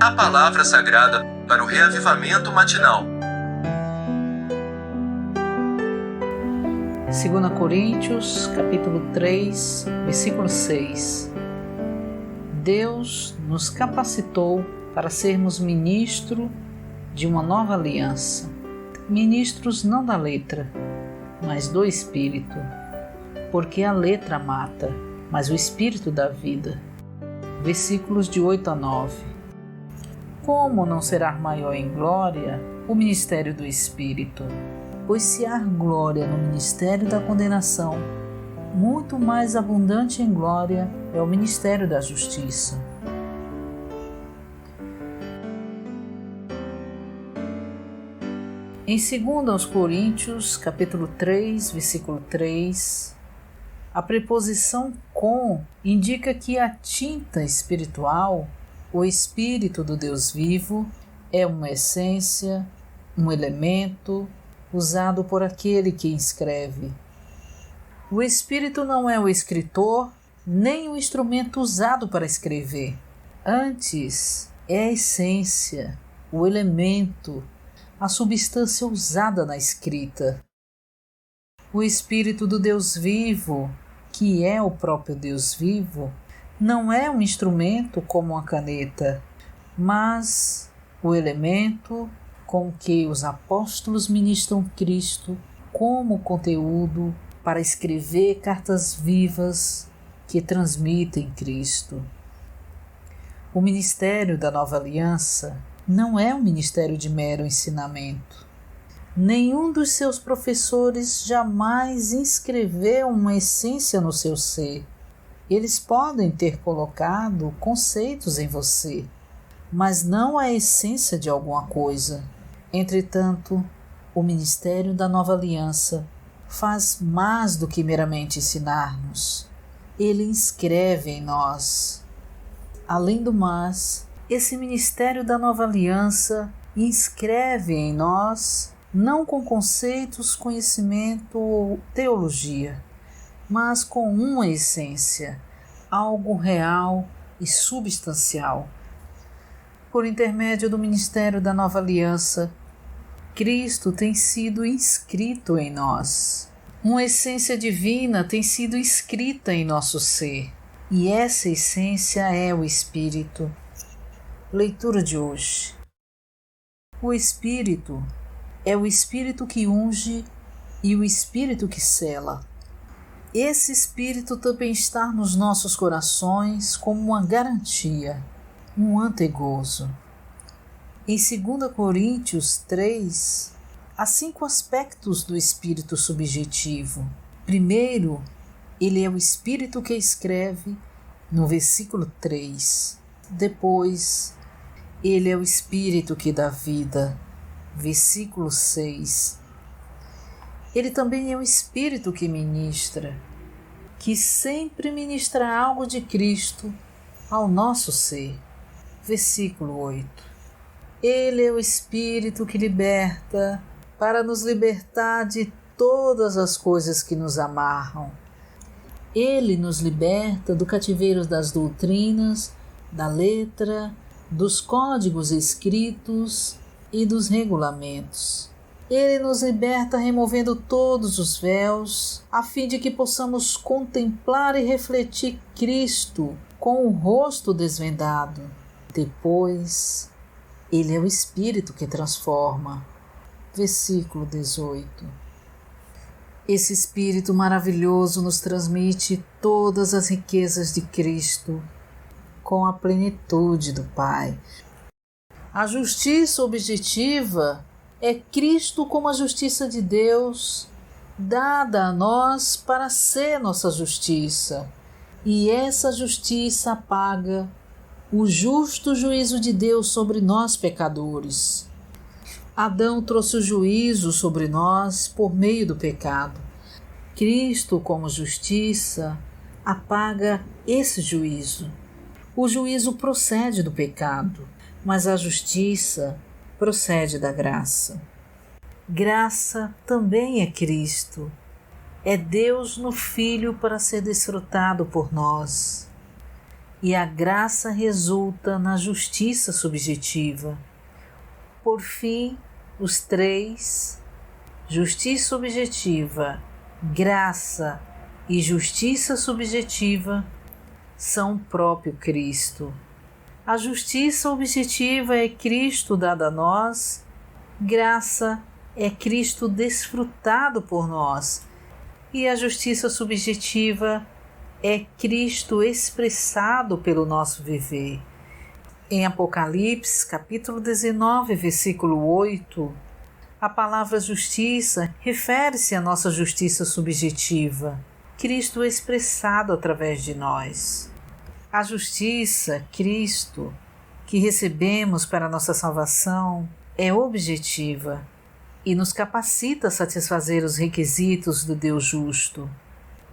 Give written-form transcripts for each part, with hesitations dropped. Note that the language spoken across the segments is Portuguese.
A palavra sagrada para o reavivamento matinal. 2 Coríntios, capítulo 3, versículo 6. Deus nos capacitou para sermos ministros de uma nova aliança. Ministros não da letra, mas do Espírito. Porque a letra mata, mas o Espírito dá vida. Versículos de 8 a 9. Como não será maior em glória o ministério do Espírito? Pois se há glória no ministério da condenação, muito mais abundante em glória é o ministério da justiça. Em 2 Coríntios, capítulo 3, versículo 3, a preposição com indica que a tinta espiritual, o Espírito do Deus vivo, é uma essência, um elemento usado por aquele que escreve. O Espírito não é o escritor, nem o instrumento usado para escrever. Antes, é a essência, o elemento, a substância usada na escrita. O Espírito do Deus vivo, que é o próprio Deus vivo, não é um instrumento como uma caneta, mas o elemento com que os apóstolos ministram Cristo como conteúdo para escrever cartas vivas que transmitem Cristo. O ministério da Nova Aliança não é um ministério de mero ensinamento. Nenhum dos seus professores jamais inscreveu uma essência no seu ser. Eles podem ter colocado conceitos em você, mas não a essência de alguma coisa. Entretanto, o ministério da Nova Aliança faz mais do que meramente ensinar-nos. Ele inscreve em nós. Além do mais, esse ministério da Nova Aliança inscreve em nós não com conceitos, conhecimento ou teologia, mas com uma essência, algo real e substancial. Por intermédio do ministério da Nova Aliança, Cristo tem sido inscrito em nós. Uma essência divina tem sido inscrita em nosso ser, e essa essência é o Espírito. Leitura de hoje. O Espírito é o Espírito que unge e o Espírito que sela. Esse Espírito também está nos nossos corações como uma garantia, um antegozo. Em 2 Coríntios 3, há 5 aspectos do Espírito subjetivo. Primeiro, ele é o Espírito que escreve, no versículo 3. Depois, ele é o Espírito que dá vida, versículo 6. Ele também é o Espírito que ministra, que sempre ministra algo de Cristo ao nosso ser, versículo 8. Ele é o Espírito que liberta, para nos libertar de todas as coisas que nos amarram. Ele nos liberta do cativeiro das doutrinas, da letra, dos códigos escritos e dos regulamentos. Ele nos liberta removendo todos os véus, a fim de que possamos contemplar e refletir Cristo com o rosto desvendado. Depois, ele é o Espírito que transforma. Versículo 18. Esse Espírito maravilhoso nos transmite todas as riquezas de Cristo com a plenitude do Pai. A justiça objetiva é Cristo como a justiça de Deus, dada a nós para ser nossa justiça. E essa justiça apaga o justo juízo de Deus sobre nós pecadores. Adão trouxe o juízo sobre nós por meio do pecado. Cristo, como justiça, apaga esse juízo. O juízo procede do pecado, mas a justiça procede da graça. Graça também é Cristo. É Deus no Filho para ser desfrutado por nós. e a graça resulta na justiça subjetiva. Por fim, os três, justiça objetiva, graça e justiça subjetiva, são o próprio Cristo. A justiça objetiva é Cristo dado a nós, graça é Cristo desfrutado por nós, e a justiça subjetiva é Cristo expressado pelo nosso viver. Em Apocalipse, capítulo 19, versículo 8, a palavra justiça refere-se à nossa justiça subjetiva, Cristo expressado através de nós. A justiça, Cristo, que recebemos para a nossa salvação, é objetiva e nos capacita a satisfazer os requisitos do Deus justo.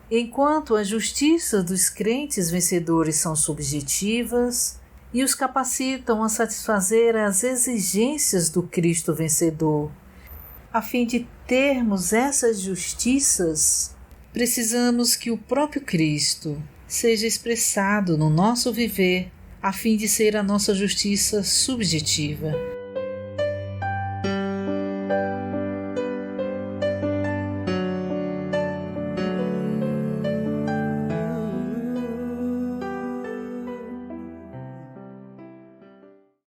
Enquanto a justiça dos crentes vencedores são subjetivas e os capacitam a satisfazer as exigências do Cristo vencedor. A fim de termos essas justiças, precisamos que o próprio Cristo seja expressado no nosso viver, a fim de ser a nossa justiça subjetiva.